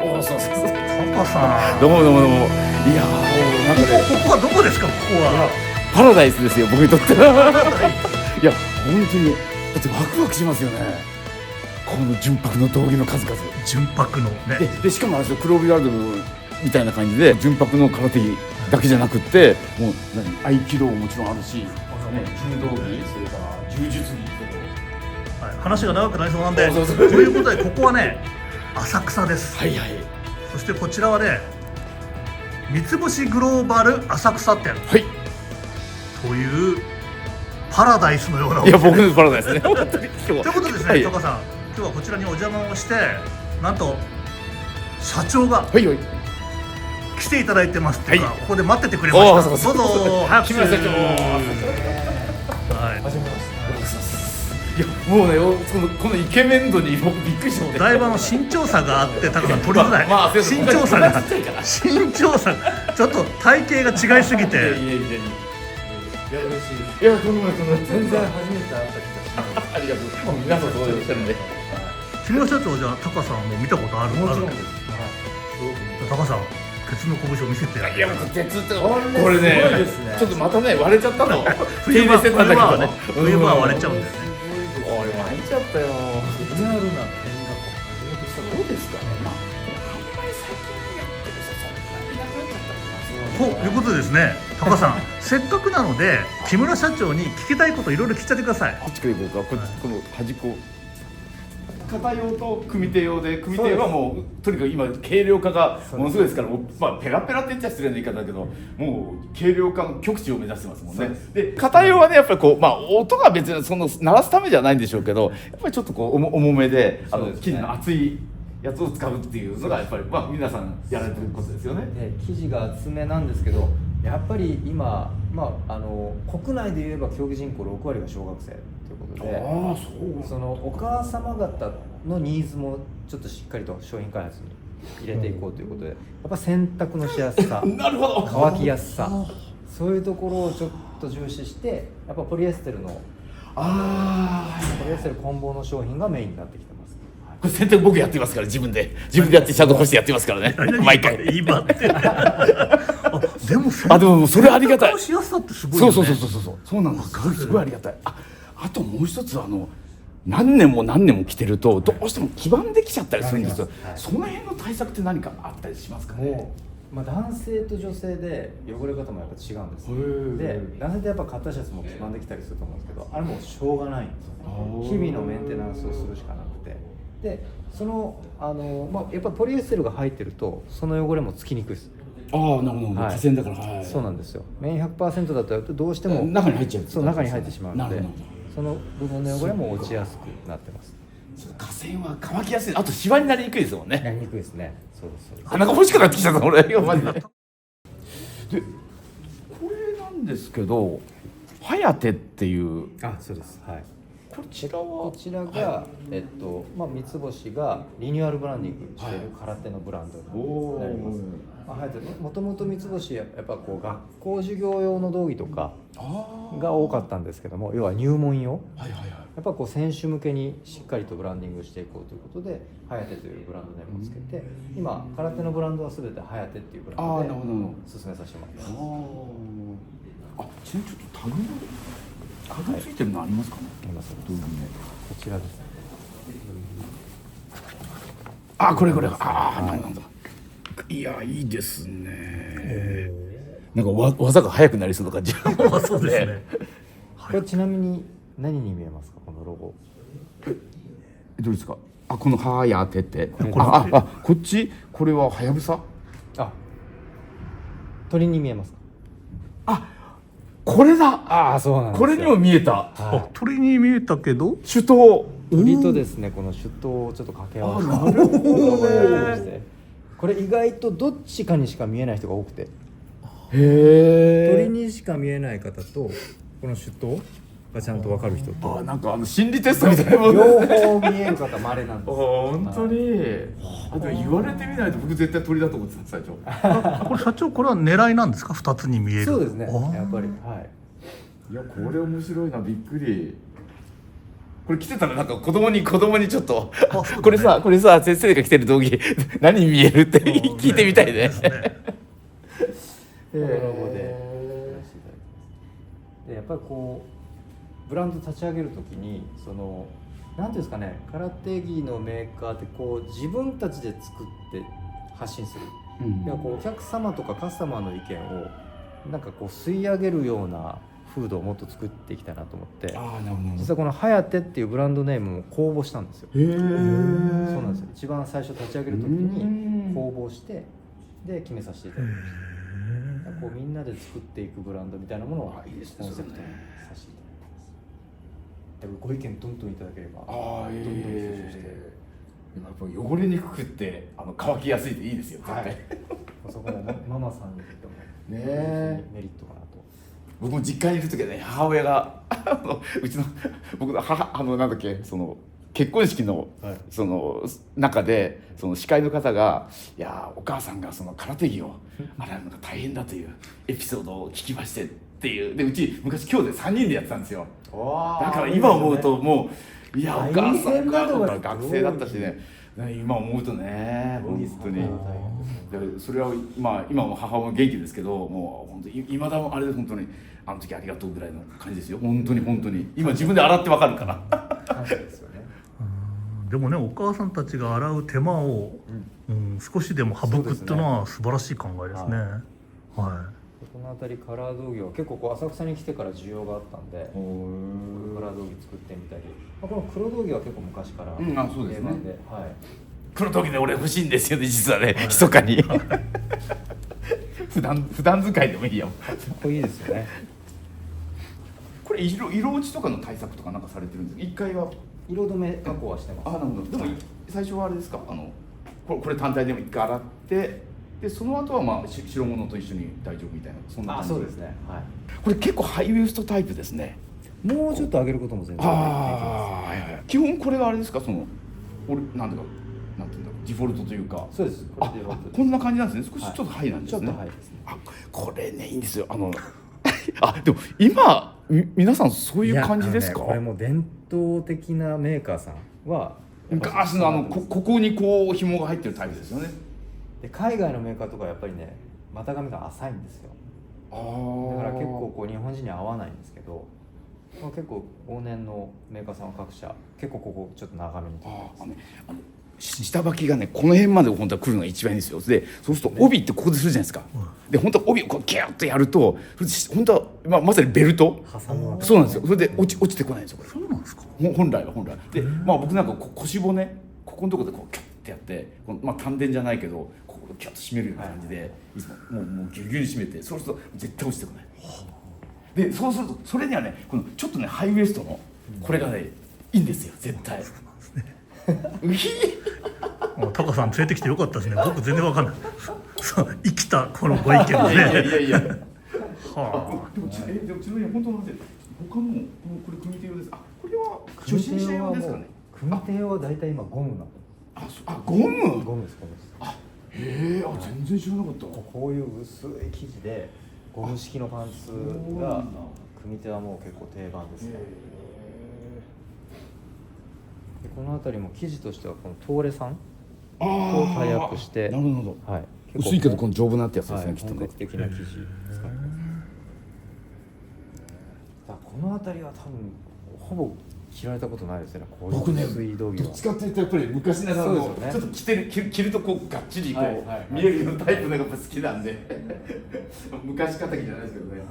お、そうそうそう。タカさん、どうもどうもどうも。いやー、なんかね、ここはどこですか？ここはパラダイスですよ、僕にとっては。いや、本当に、だってワクワクしますよね。この純白の道着の数々。純白のね。でしかもあれですよ、クロービーワールドみたいな感じで、純白の空手着だけじゃなくって、もう合気道ももちろんあるし、ね、柔道着、それから柔術着とか。はい、話が長くなりそうなんで、そうそうということでここはね、浅草です。はいはい。そしてこちらはね、三つ星グローバル浅草店はい。というパラダイスのようなおいや、店僕のパラダイスね。本当に今日は。ということでですね、はいタカさん、今日はこちらにお邪魔をして、なんと社長がはいはい。来ていただいてますっていうか、はいここで待っててくれました。おーそうそうどうぞ早く木村社長。はい。始めます。いや、もうね、このイケメン度に僕びっくりしちゃって。だいぶ身長差があって、タカさん取りづらい。まあ身長差がちっちゃいから。身長差ちょっと体型が違いすぎて。いや、嬉しいです。いや、とんでもない、とんでもない。全然初めて会った気がします。ありがとう。皆さんそうおっしゃるんで。木村社長、じゃあタカさんも見たことある？もちろんあるです。タカさん、ケツの拳を見せて。いや、もう鉄ってこれこれねすごいですねちょっとまたね割れちゃったの。冬場手入れしてたんだけどね。冬場は割れちゃうんだよね。おい、割れちゃったよ。リアルな見学を初めてしたどうですかね。まあ、あんまり最近やってる人そんなになくなっちゃったかな。ということでですね、タカさん、せっかくなので木村社長に聞きたいこといろいろ聞いちゃってください。こっちから行こうか。この端っこ。片用と組手用で、組手用はもうとにかく今軽量化がものすごいですから、もうまあペラペラって言っちゃ失礼な言い方だけど、もう軽量化の極致を目指してますもんね。で片用はね、やっぱりこう、まあ音が別にその鳴らすためじゃないんでしょうけど、やっぱりちょっとこう重めで、そうですね生地の厚いやつを使うっていうのがやっぱりまあ皆さんやられてることですよね。で生地が厚めなんですけど、やっぱり今、国内で言えば競技人口6割が小学生ということで、ああ、そう。そのお母様方のニーズもちょっとしっかりと商品開発に入れていこうということで、やっぱ洗濯のしやすさ、なるほど。乾きやすさ、そういうところをちょっと重視して、やっぱポリエステルのああ。ポリエステル混紡の商品がメインになってきてます。これ洗濯僕やってますから、自分でやってちゃんと干してやってますからね。毎回。今ってあ、でもあ、でもそれありがたい。しやすさってすごいよね。そうなんです。すごいありがたい。あともう一つ何年も着てるとどうしても黄ばんできちゃったりするんですよ。はい、その辺の対策って何かあったりしますかね。もう、男性と女性で汚れ方もやっぱ違うんです。で、男性ってやっぱ型シャツも黄ばんできたりすると思うんですけど、あれもうしょうがないんですよね。日々のメンテナンスをするしかなくて、でそのやっぱポリエステルが入ってるとその汚れもつきにくいです。ああ、なるほど。はい河川だから。はい。そうなんですよ。綿 100% だとどうしても中に入っちゃう。そう、中に入ってしまうので、なるほど。その部分の汚れも落ちやすくなってます。河川は乾きやすい。あとシワになりにくいですもんね。やりにくいですね。そうですそうです。鼻が欲しくなってきちゃった俺マジで。で、これなんですけど、ハヤテっていうあ、そうです。はい。こちらはこちらが、三つ星がリニューアルブランディングしている空手のブランドになります。もともと三つ星やっぱこう学校授業用の道着とかが多かったんですけども、要は入門用、やっぱこう選手向けにしっかりとブランディングしていこうということで、ハヤテというブランドネームをつけて、今空手のブランドは全てハヤテっていうブランドで進めさせてもらってます。あ、ちなみにちょっとタグついてるのありますかね。あります。どういうね。こちらですね。あ、これ。ああ、なるほど。いや、いいですね。なんか技が速くなりそうな感じ。そうですね。これちなみに何に見えますか、このロゴ。どうですか。あ、このハヤテってこっち、これはハヤブサ。あ、鳥に見えますか。あ、これだ。ああ、そうなんですよ。これにも見えた。あ、鳥に見えたけど首都鳥とですね、この首都をちょっと掛け合わせて、なるほどね。これ意外とどっちかにしか見えない人が多くて、へえ。鳥にしか見えない方とこの首都がちゃんと分かる人と、あ、なんか心理テストみたいなもんね。両方見える方稀なんです。本当に。あ、でも言われてみないと僕絶対鳥だと思ってた最初。これ社長、これは狙いなんですか？2つに見える。そうですね、あーやっぱり。はい。いや、これ面白いな、びっくり。これ着てたらなんか子供にちょっとあそうだねこれさ先生が着てる道着何に見えるって聞いてみたいね。ですねこのロゴで出していただいてます。でやっぱりこうブランド立ち上げるときにそのなんていうんですかね、空手着のメーカーってこう自分たちで作って発信する、でもこうお客様とかカスタマーの意見をなんかこう吸い上げるような風土をもっと作っていきたいなと思って、ああなるほど。実はこのハヤテっていうブランドネームも公募したんですよ。へえ。そうなんですよ。一番最初立ち上げるときに公募してで決めさせていただきました。こうみんなで作っていくブランドみたいなものをコンセプトにさせていただきます。ご意見どんどんいただければああどんどん吸収して、やっぱ汚れにくくって乾きやすいっていいですよ絶対。はい、そこもママさんにとってもねえメリットかなと。僕も実家にいる時はね母親がうちの僕の母なんだっけ結婚式の、はいその中でその司会の方が「いやお母さんがその空手着を洗うのが大変だというエピソードを聞きまして」っていうでうち昔今日で3人でやってたんですよ。だから今思うともういやお母さんが学生だったしね今思うとね本当にでそれは今も母親も元気ですけどもう本当に今だもあれで本当にあの時ありがとうぐらいの感じですよ本当に今自分で洗ってわかるから感謝ですよね。でもねお母さんたちが洗う手間を、少しでも省くっていうのは素晴らしい考えですね。はいこの辺りカラー道着は結構こう浅草に来てから需要があったんでカラー道着作ってみたり、この黒道着は結構昔からそうですね定番で、はい、黒時で俺欲しいんですよね実はね密かに普段使いでもいいやもんかっこいいですよね。これ色落ちとかの対策とかなんかされてるんですか1回は。色止め加工はしてます。なるほど。でも最初はあれですかこれ単体でも1回洗ってでその後は白物と一緒に大丈夫みたいなそんな感じ。そうですね、はい、これ結構ハイウエストタイプですね。もうちょっと上げることも全然できます。基本これがあれですか俺なんていうんだろうデフォルトというか。そうです。これデフォルトです。こんな感じなんですね。少しちょっとハイなんですね。ちょっとハイですね。これねいいんですよでも今皆さんそういう感じですか。これも伝統的なメーカーさんは昔のここにこう紐が入ってるタイプですよね。で海外のメーカーとかやっぱりね股上が浅いんですよ。だから結構こう日本人には合わないんですけど、結構往年のメーカーさんは各社結構ここちょっと長めに下履きがねこの辺まで本当は来るのが一番いいんですよ。でそうすると帯ってここでするじゃないですか。で本当は帯をこうギュッとやると本当はまさにベルト挟むわけ。そうなんですよ。それで落ちてこないんですよこれ。そうなんですか。本来で僕なんか腰骨ここのところでこうキュッてやって丹田じゃないけどここをキュッと締めるような感じで、いつももうギュギュに締めてそうすると絶対落ちてこない。でそうするとそれにはねこのちょっとねハイウエストのこれがねいいんですよ絶対。タカさん連れてきてよかったですね。僕全然わかんない。そう生きたこのご意見でね。はでもちなみに本当なんで他のこれ組手用です。これは初心者用ですかね。組手用は大体今ゴムなの。ゴム。ゴムです。へえ全然知らなかった。こういう薄い生地でゴム式のパンツが組手はもう結構定番ですね。でこの辺りも生地としてはこの東レさんとタイアップして、なるほど。はい、薄いけどこの丈夫なってやつですね、きっとね。本格的な生地使ってます。だこの辺りは多分ほぼ着られたことないですね。こういう僕ね薄い道着は。どっちかっていうとやっぱり昔ながらの、そうですよねちょっと着るとこうがっちりこう、はいはいはい見えるようなタイプがやっぱ好きなんで昔かたぎじゃないですけどね。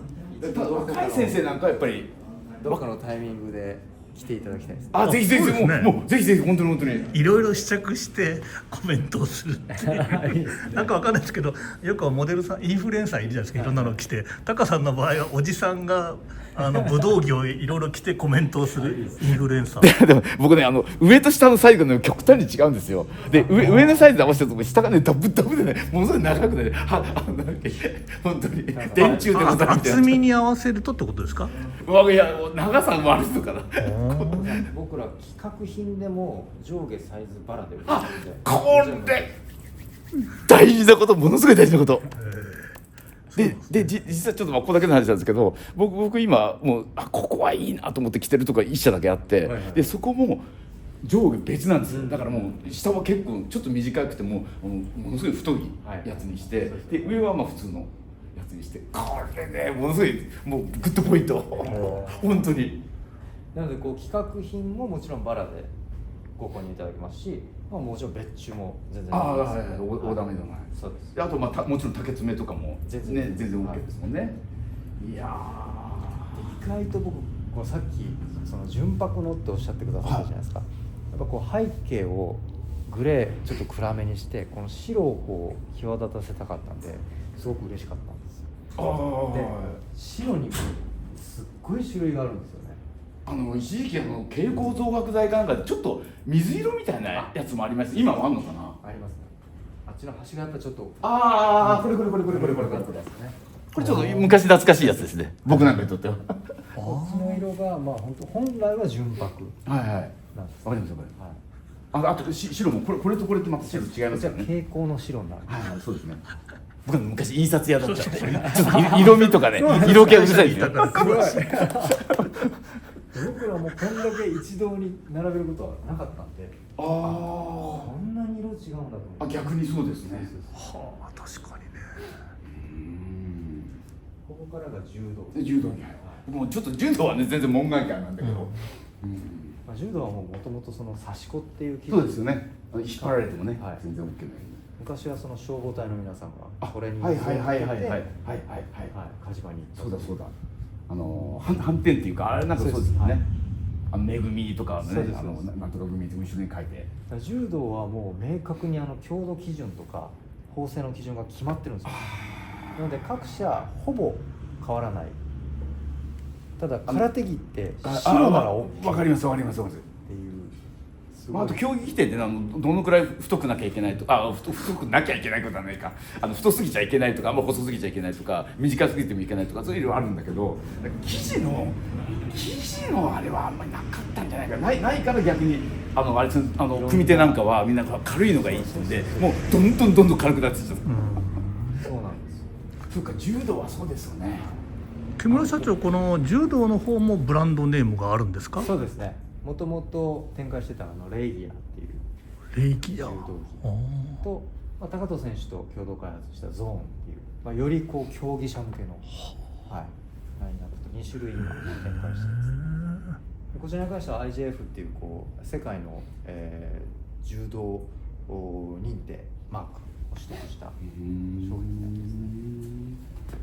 ただ若い先生なんかはやっぱりどっかのタイミングで来ていただきたいですね。ぜひぜひそうですねもうぜひぜひ本当にいろいろ試着してコメントをするっていうなんかわかんないですけど、よくモデルさんインフルエンサーいるじゃないですか。いろんなの着て、タカさんの場合はおじさんが武道着をいろいろ着てコメントをするインフルエンサー。でも僕ね上と下のサイズが、ね、極端に違うんですよ。で上のサイズで合わせたとこ下がねダブでねものすごい長くてねなんだっけ本当に電柱でございみたいな。厚みに合わせるとってことですか。いや長さもあるのかな。僕ら企画品でも上下サイズバラで売ってるんで。これ大事なこと、ものすごい大事なこと。実はちょっとここだけの話なんですけど、僕今もうここはいいなと思って着てるとこ1社だけあって、はいはい、でそこも上下別なんですよ。だからもう下は結構ちょっと短くてものすごい太いやつにして、で上はまあ普通のやつにして、これねものすごいもうグッドポイント本当に。なのでこう企画品ももちろんバラでご購入いただけますし、まあ、もちろん別注も全然オーダーメイドの、そうです。であともちろん竹爪とかも全然 OK ですもんね、はい、いや意外と僕こうさっきその純白のっておっしゃってくださったじゃないですか、はい、やっぱこう背景をグレーちょっと暗めにしてこの白をこう際立たせたかったんですごく嬉しかったんですよ。で白にすっごい種類があるんですよね。一時期蛍光増額剤かなんかでちょっと水色みたいなやつもあります。今もあんのかな。ありますね。あっちの端がやっぱちょっとこれこれちょっと昔懐かしいやつですね、僕なんかにとっては。こっちの色がまあ本来は純白はいはい、わかりますよこれ。あと白もこれとこれってまた白違いますよね。蛍光の白になる。はい、そうですね。僕は昔印刷屋だったんで、ちょっと色味とかね、色気がうるさいですよ。僕らもこんだけ一堂に並べることはなかったんで、こんなに色違うんだと思って。逆にそうですね。はあ、確かにね。ここからが柔道に入る。もうちょっと柔道はね全然門外漢なんだけど、柔道はもともとその刺し子っていうそうですよね。引っ張られてもね、全然 OK ない。昔はその消防隊の皆さんがこれにはい火事場にそうだ反転っていうかあれなんかそうですよね。めぐみとかね、なんとか組って後ろに書いて。柔道はもう明確に強度基準とか法制の基準が決まってるんですよ。なので各社ほぼ変わらない。ただ空手着って白なら OK わかりますっていう。あと競技規定ってどのくらい太くなきゃいけないとか、太くなきゃいけないことはないか、太すぎちゃいけないとか、細すぎちゃいけないとか、短すぎてもいけないとか、そういうのあるんだけど、生地のあれはあんまりなかったんじゃないかな。ないから逆にあれ組手なんかはみんな軽いのがいいって言うんで、もうどんどん軽くなってきちゃった。そうなんですよ。そうか、柔道はそうですよね。木村社長、この柔道の方もブランドネームがあるんですか？そうですね。もともと展開してたレイギアっていうレイギア柔道着と、高藤選手と共同開発したゾーンっていう、よりこう競技者向けの、ラインナップと2種類今展開しています。こちらに関しては IJF っていう世界の、柔道認定マークを取得した商品なんですね。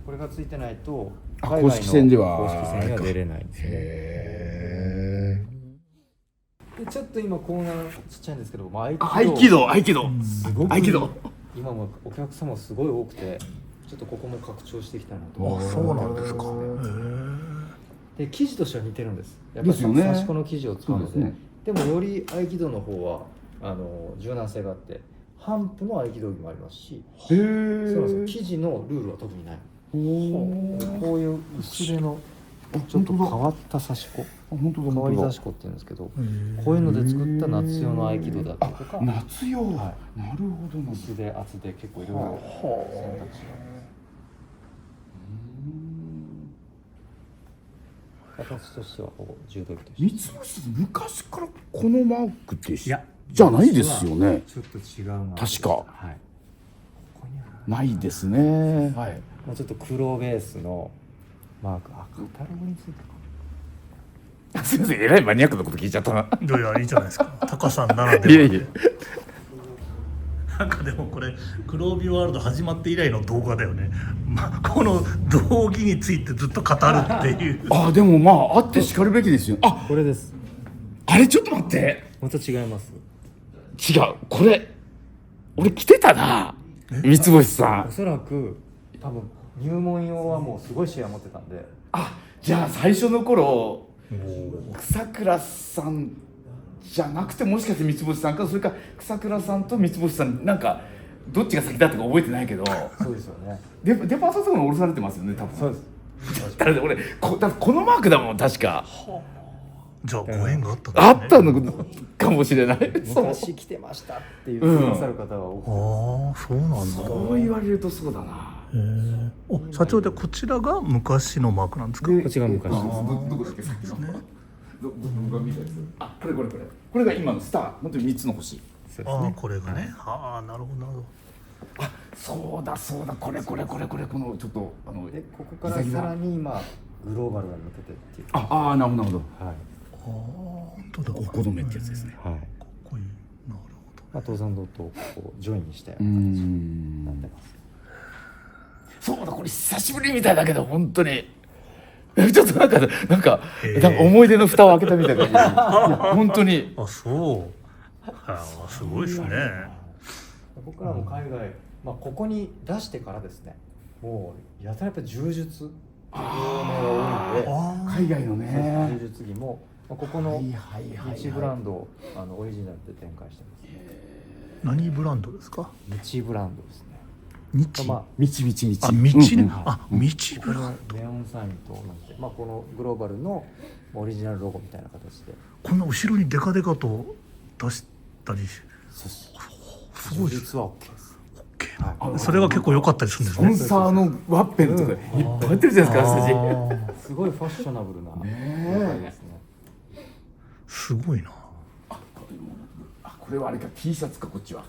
これがついてないと海外の公式戦では出れないんですね。ちょっと今コーナーちっちゃいんですけど、合気道すごく今もお客様すごい多くて、ちょっとここも拡張していきたいなと。そうなんですか。で生地としては似てるんです。やっぱり刺し子の生地を使うので、でもより合気道の方は柔軟性があって半布の合気道着もありますし、そうなんですよ。生地のルールは特にない。こういう薄手のちょっと変わった刺し子、変わり刺し子って言うんですけど、こういうので作った夏用の合気道だったりとか、夏用、なるほど。薄手厚手結構いろいろ選択肢がある。形としてはほぼ柔道着として。三つ星昔からこのマークってじゃないですよね。ちょっと違うな。確か。ここにはないですね。はい。もうちょっと黒ベースのマーク、カタログについてか。すみません、えらいマニアックなこと聞いちゃったな。いやいいじゃないですか。タカさんならでは。いや。なんかでもこれ黒帯ワールド始まって以来の動画だよね。この道着についてずっと語るっていう。でもあってしかるべきですよ。これです。あれちょっと待って。また違います。違う、これ俺着てたな。三つ星さん。おそらく多分入門用はもうすごいシェア持ってたんで。じゃあ最初の頃草倉さんじゃなくて、もしかして三つ星さんか、それか草倉さんと三つ星さん、なんかどっちが先だったか覚えてないけど。そうですよね。デパートとかに降ろされてますよね、多分。そうです。だから俺このマークだもん確か。じゃあご縁があったんですね。あったのかもしれない。昔来てましたって言ってくださる方が多くて。そうなんだ。そう言われるとそうだな。社長でこちらが昔のマークなんですか？こっちが昔です。どこだっけさっきのどが見たやつ。あ、これが今のスター、本当に3つの星。これがね。はあ、なるほどなるほど。あ、そうだ、これこのちょっとでここからさらに今グローバルが抜けてっていう。なるほど。はい。本当だ。お好みってやつですね。はい。かっこいい。なるほど。登山道とこうジョインしたような形になってます。そうだ、これ久しぶりみたいだけど本当にちょっとなんか思い出の蓋を開けたみたいな感じ。本当に。そう。すごいですね。僕らも海外、ここに出してからですね、もうやたらやっぱ柔術のが多いんで、海外のね柔術着もここの日ブランドをオリジナルで展開してます。何ブランドですか？日ブランドですね。日、道ね。道ね。道ブランド。ネオンサインと同じで、このグローバルのオリジナルロゴみたいな形で。こんな後ろにデカデカと出したり。すごいです。実は OK です。それが結構良かったりするんですね。スポンサーのワッペンとかいっぱい入ってるじゃないですか、私たち。すごいファッショナブルなねですね。すごいな。これはあれか T シャツかこっちは。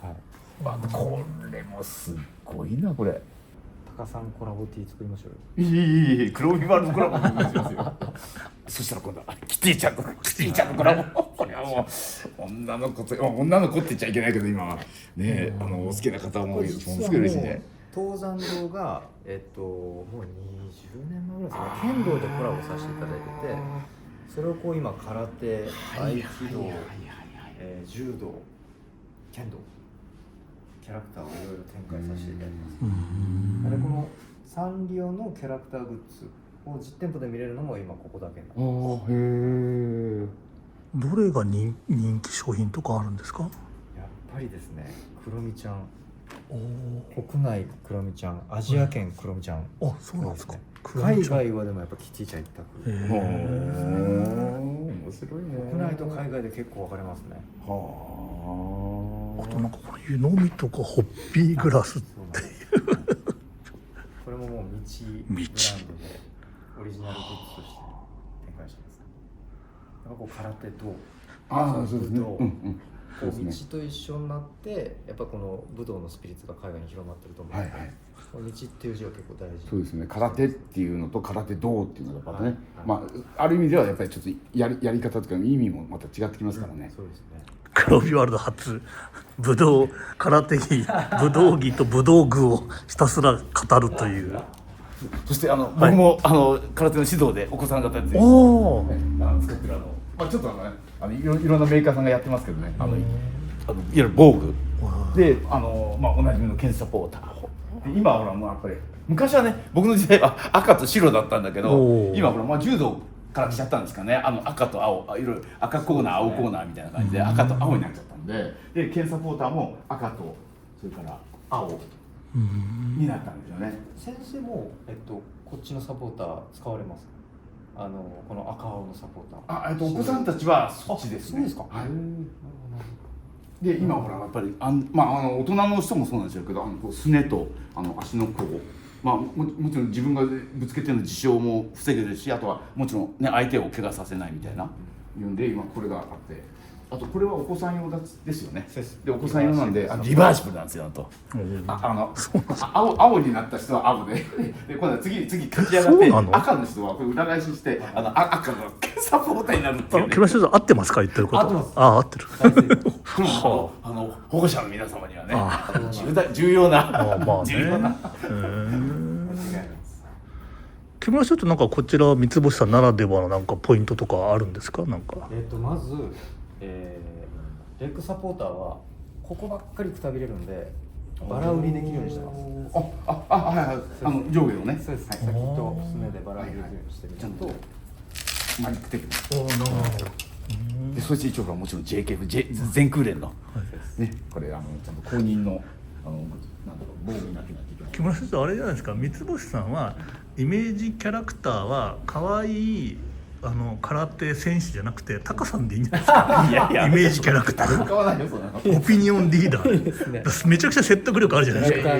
これもすっごいなこれ。タカさんコラボ T 作りましょういよ。い黒帯ワールドコラボお願いしますよ。そしたら今度はキティちゃんのコラボ。これはもう女の子って言っちゃいけないけど今はねお好きな方はもうすごい嬉しいね。登山道がもう20年前ぐらいですかね、剣道でコラボさせていただいてて、それをこう今空手、合気道、柔道、剣道キャラクターをいろいろ展開させていただいてます。でこのサンリオのキャラクターグッズを実店舗で見れるのも今ここだけになってます。へえ。どれが人気商品とかあるんですか？やっぱりですね、クロミちゃん、国内クロミちゃん、アジア圏クロミちゃん、そうなんですか。海外はでもやっぱキティちゃん一択。面白いね。国内と海外で結構分かれますね。あとなんかこの湯飲みとかホッピーグラスっていうこれももう道ブランドでオリジナルグッズとして展開してます。なんかこう空手とそうですね。こう道と一緒になってやっぱこの武道のスピリッツが海外に広まってると思うので、道っていう字は結構大事。そうですね。空手っていうのと空手道っていうのがまたね、ある意味ではやっぱりちょっとやり方とか意味もまた違ってきますからね。そうですね。黒帯ワールド初武道空手着武道着と武道具をひたすら語るという。そして僕も空手の指導でお子さん方で作ってるちょっといろんなメーカーさんがやってますけどね、いわゆる防具でおなじみの剣サポーターで、今はほらもうやっぱり昔はね、僕の時代は赤と白だったんだけど、今ほら柔道から来ちゃったんですかね。赤と青、いろいろ赤コーナー青コーナーみたいな感じで赤と青になっちゃったんで、剣サポーターも赤とそれから青になったんですよね。先生もこっちのサポーター使われます？この赤青のサポーター。お子さんたちはそっちですね。そうですか。で今ほらやっぱり大人の人もそうなんですけど、すねと足の甲、もちろん自分がぶつけての事象も防げるし、あとはもちろんね相手を怪我させないみたいないうんで今これがあって、あとこれはお子さん用ですよね。でお子さん用なんでリバーシブルなんですよ。青になった人は青で、今度は次勝ち上がって赤の人はこれ裏返しして赤のサポーターになるっていうね。木村先生合ってますか、言ってること？合ってる。保護者の皆様にはね重要な。木村先生、なんかこちら三つ星さんならではのなんかポイントとかあるんですか？なんかまずレッグサポーターはここばっかりくたびれるんでバラ売りできるようにしてます。上下のね。そうです。先とすねでバラ売りできるようにしてる。ちゃんとマジックテクニック。でそして一応もちろん JKF 全空連のね、これちゃんと公認のなんだろう防具になってないといけない。木村先生、あれじゃないですか、三つ星さんはイメージキャラクターは可愛い空手選手じゃなくてタカさんでいいんじゃないですか。イメージキャラクター使わないよそんなの。オピニオンリーダーめちゃくちゃ説得力あるじゃないですか。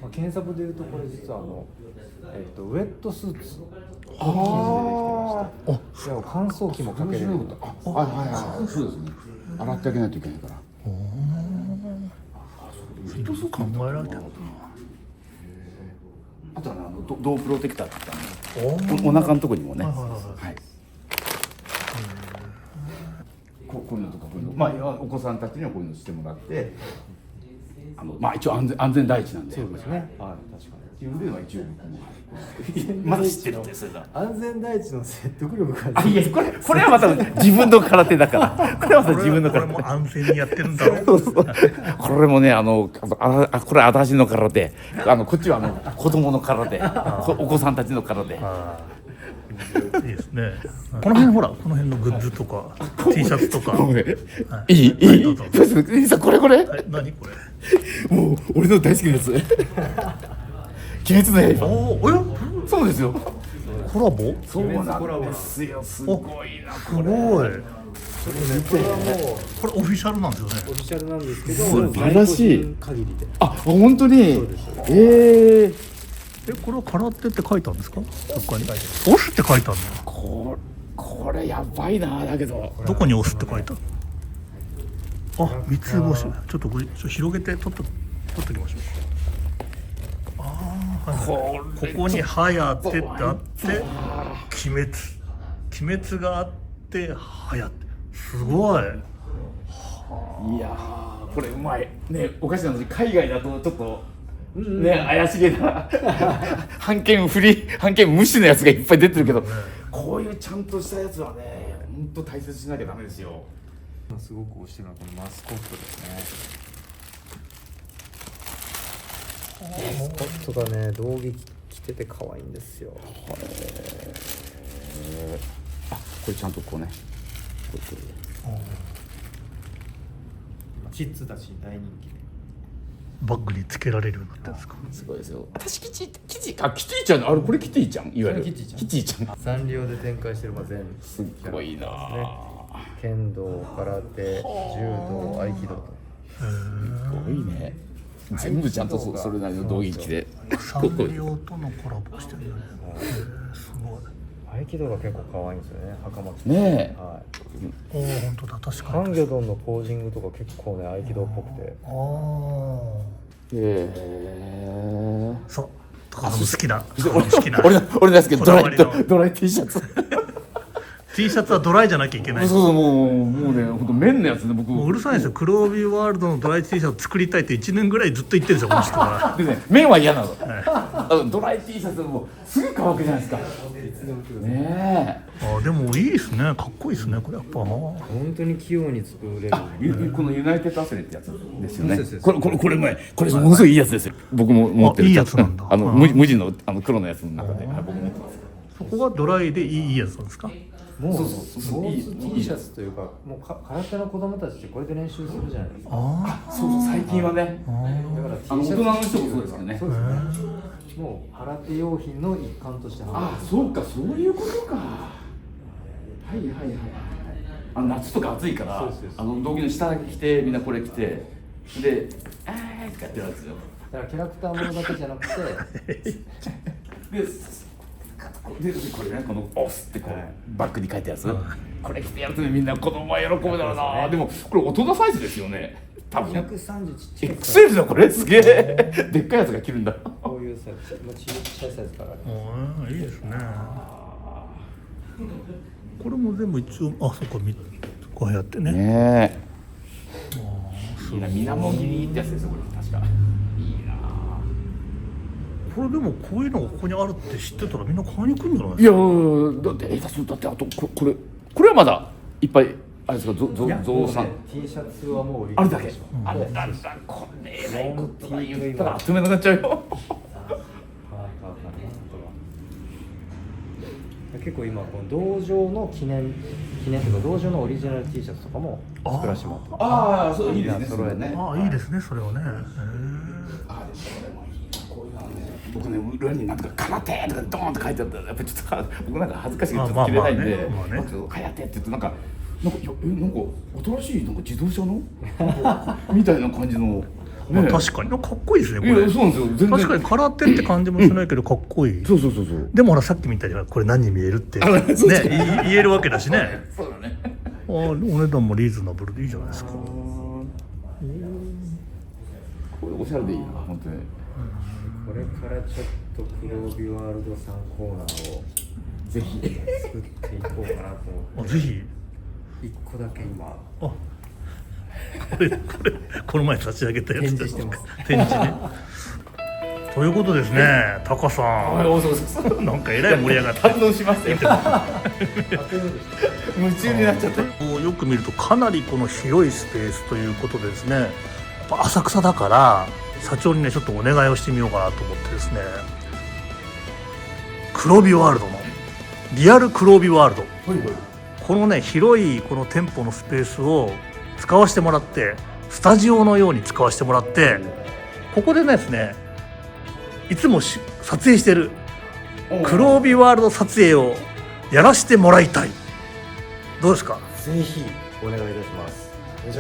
まあ、検索でいうとこれ実はウェットスーツの生地でできてまして、いや乾燥機もかけれる。あ、はいはいはい、そうですね。洗ってあげないといけないから。考えられてるのかあとはドープロテクターって言ったお腹のところにもね。はい。こういうのとかこういうの、まあお子さんたちにはこういうのしてもらって、まあ一応安全第一なんで。そうですね。はい、確かに。自分では一応まだ知ってるってそれだ。安全第一の説得力があ、いやこれはまた自分の空手だから。これはまた自分の空手。これも安全にやってるんだろう。そうそうこれもねこれ私の空手、こっちは子供の空手、お子さんたちの空手。いいですね。この辺ほら、この辺のグッズとか T シャツとか。いいどうぞこれ何これ。もう俺の大好きなやつ。鬼滅の刃。おやそうですよ。コラボ？そうなんですよ。すごいなこれ。すごい。これはもうこれオフィシャルなんですよね。オフィシャルなんですけど、素晴らしい在庫限りで。あ、本当に。これは空手って書いたんですか？どっかに。押すって書いたんだ。これやばいな。だけどどこに押すって書いた？あ、三つ星。ちょっとこれ広げて取っときましょう。ここに「はやって」ってあって「鬼滅」があって「はやって」すごい。いやーこれうまいね。おかしな話、海外だとちょっとね怪しげな判権無視のやつがいっぱい出てるけど、こういうちゃんとしたやつはね本当大切にしなきゃダメですよ。すごく推してるのはこのマスコットですね。マスコットがね道着着てて可愛いんですよ。あ、これちゃんとこうね。キッズたちに大人気で。バッグにつけられるようになってるんですか？すごいですよ。私キティちゃん、あれこれキティちゃん、いわゆるキティちゃんキティちゃん。サンリオで展開してる全部すっごいな剣道、空手、柔道、合気道と。すごいね。全部ちゃんとそれなりの道着着て。サンリオとのコラボしてるよね。すごい。合気道が結構可愛いんですよね。袴着て。ねえ。はい。おお、本当だ、確かに。ハンギョドンのポージングとか結構ね合気道っぽくて。ああ。そう。高田の好きな。俺の好きなこだわりのドライ T シャツ。T シャツはドライじゃなきゃいけない。そうもうね、本当綿のやつね、僕。もううるさいですよ。黒帯ワールドのドライ T シャツ作りたいって1年ぐらいずっと言ってるんですよ、この人は。でね、綿は嫌なの。ドライ T シャツもすぐ乾くじゃないですか。ねあ、でもいいですね。かっこいいですね。これやっぱな。本当に器用に作れる。このユナイテッドアスレってやつですよねそうです。これものすごいいいやつですよ。僕も持ってる。いいやつなんだ。無地の黒のやつの中で、僕も持ってます。そこがドライでいいやつなんですか？もうそうスポーツ T シャツというかもう空手の子供たちってこれで練習するじゃないですか。そう最近はね。だから T シャツ大人の人もそうですよね。そうですね。もう空手用品の一環としてそうか、そういうことか。はい。夏とか暑いからそうです道着の下着てみんなこれ着てで「あー」とかやってるんですよ。だからキャラクターものだけじゃなくてでこれね、この「オス」ってこうバッグに書いたやつ、これ着てやるとねみんな子供は喜ぶだろうな。でもこれ大人サイズですよね、多分。130ちっちゃい XL だこれ、すげえでっかいやつが着るんだ。こういうサイズ、ちっちゃいサイズからある。いいですね。これも全部一応そうか、こうやってね。ねえ。いいな、みなもぎりってやつですよこれ確か。いいな。これでもこういうのがここにあるって知ってたらみんな買いに来るんじゃないいですか？やだってあとこれはまだいっぱいあれですか、増産。 T シャツはもう売りあれだけ。でしょあれだこれえらいことだ言ったらあっという間になっちゃうよ。結構今この道場の記念というか道場のオリジナル T シャツとかも作らせてもらってああ、そういいですね。揃えね。いいですね、それはね。こういうのはね、僕ね、裏になんとか空手とかドーンって書いてあったらやっぱりちょっと僕なんか恥ずかしくてちょっと着れないんで、空手って言うとなんか新しいなんか自動車のみたいな感じの。まあ、確かにかっこいいですねこいやれ。そうなんですよ全然確かに空手って感じもしないけどかっこいい。そうそうそうそうでもほらさっきみたいにこれ何に見えるってねそうです言えるわけだしね。そうだねお値段もリーズナブルでいいじゃないですか。これおしゃれでいいな本当にこれからちょっと黒帯ワールドさんコーナーをぜひ作っていこうかなと思ってぜひ一個だけ今ここの前差し上げたやつ展示してます展示ねということですねタカさんなんかえらい盛り上がって堪能しましたよ夢中になっちゃってよく見るとかなりこの広いスペースということでですねやっぱ浅草だから社長にねちょっとお願いをしてみようかなと思ってですね黒帯ワールドのリアル黒帯ワールドこのね広いこの店舗のスペースを使わせてもらってスタジオのように使わせてもらってここでですねいつも撮影してる黒帯ワールド撮影をやらせてもらいたい。どうですか？ぜひお願いいたします。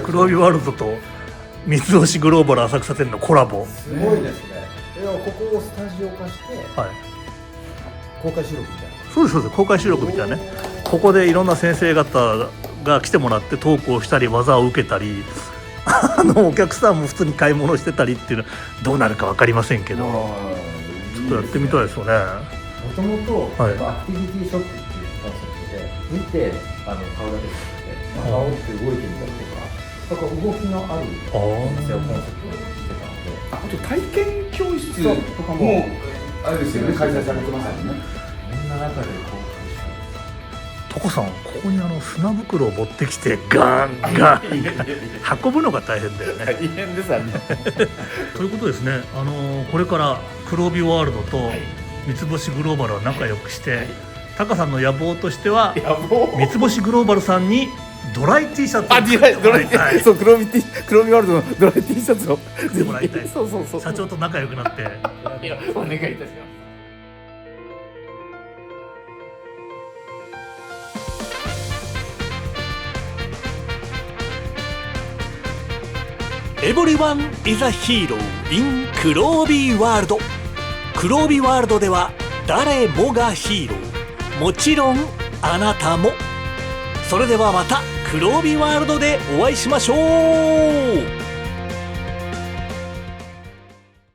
黒帯ワールドと三つ星グローバル浅草店のコラボ。すごいですね。いやここをスタジオ化してはい公開収録みたいな。そうですそうです公開収録みたいなね。ここでいろんな先生方が来てもらってトークをしたり技を受けたりお客さんも普通に買い物してたりっていうのはどうなるか分かりませんけどちょっとやってみたいですよね。もともとはいアクティビティショップっていうコンセプトで見て買うだけじゃなくて煽って動いてみたりとか、動きのあるお店をコンセプトにしてたので、あと体験教室そうとかももあれですよね開催されてますよねこんな中でタコさんここに砂袋を持ってきてガンガン運ぶのが大変だよね。大変ですよねということですね、これから黒帯ワールドと三つ星グローバルは仲良くして、タカさんの野望としては三つ星グローバルさんにドライ T シャツをあ、ドライ T はいそう黒帯ワールドのドライ T シャツをてもらいたいそうそうそう社長と仲良くなっていやお願いいたしますエブリワンイザヒーロー in 黒帯ワールド。黒帯ワールドでは誰もがヒーロー、もちろんあなたも。それではまた黒帯ワールドでお会いしましょう。